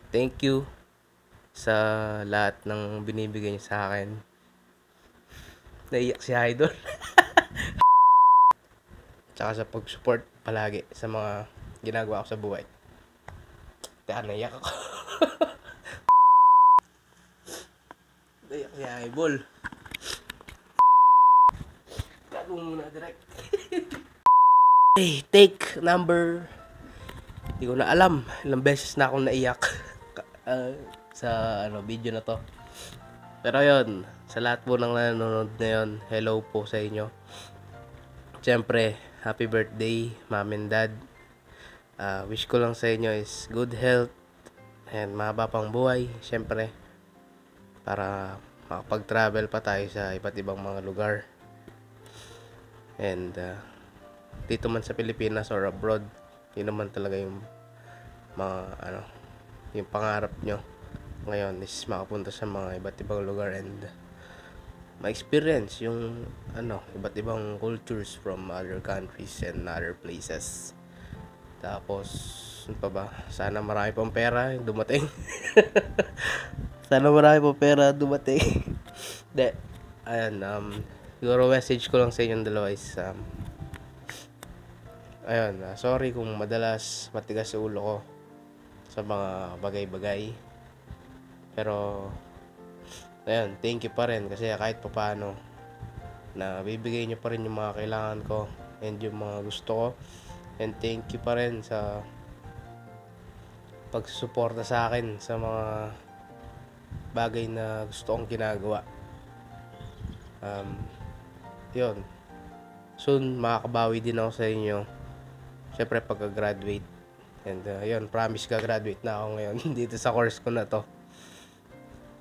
Thank you sa lahat ng binibigay niyo sa akin. Naiyak si Idol. Tsaka sa pag-support palagi sa mga ginagawa ko sa buhay. Kaya naiyak ako. Naiyak si Idol. Kalo muna direct. Hey, take number. Hindi ko na alam. Ilang beses na akong naiyak sa video na to. Pero yun, sa lahat po ng nanonood na yun, hello po sa inyo. Siyempre, happy birthday, mom and dad. Wish ko lang sa inyo is good health and mahaba pang buhay, siyempre. Para makapag-travel pa tayo sa iba't ibang mga lugar. And dito man sa Pilipinas or abroad, yun naman talaga yung mga yung pangarap nyo ngayon is makapunta sa mga iba't ibang lugar and ma-experience yung iba't ibang cultures from other countries and other places. Tapos ano pa ba, sana marami pang pera yung dumating. Sana marami pang pera dumating. De, ayan, siguro message ko lang sa inyong dalawa is ayun, sorry kung madalas matigas sa ulo ko sa mga bagay-bagay. Pero ayun, thank you pa rin kasi kahit papaano na bibigay niyo pa rin yung mga kailangan ko and yung mga gusto ko. And thank you pa rin sa pagsusuporta sa akin sa mga bagay na gusto kong ginagawa. Yun, soon makakabawi din ako sa inyo. Siyempre pagka-graduate. And yun, promise ka-graduate na ako ngayon dito sa course ko na to.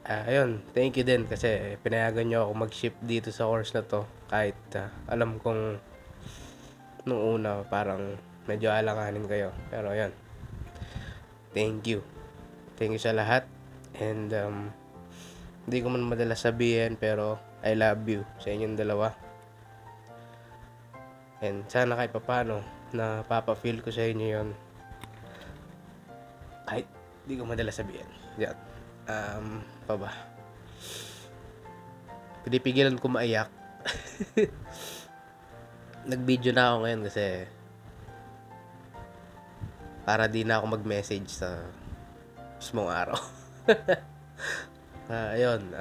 Ayun, thank you din kasi pinayagan nyo ako mag-ship dito sa course na to. Kahit alam kong nung una parang medyo alanganin kayo. Pero ayun, thank you. Thank you sa lahat. And hindi ko man madalas sabihin pero I love you sa inyong dalawa. And sana kahit papano na papa-feel ko sa inyo yon kahit hindi ko madalas sabihin. Yan. Pa ba? Pinipigilan ko maiyak. Nag-video na ako ngayon kasi para di na ako mag-message sa mismong araw. Ayun,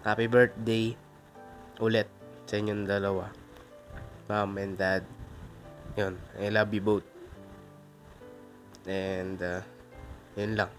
happy birthday ulit sa inyong dalawa, mom and dad. Yun, I love you both. And yun lang.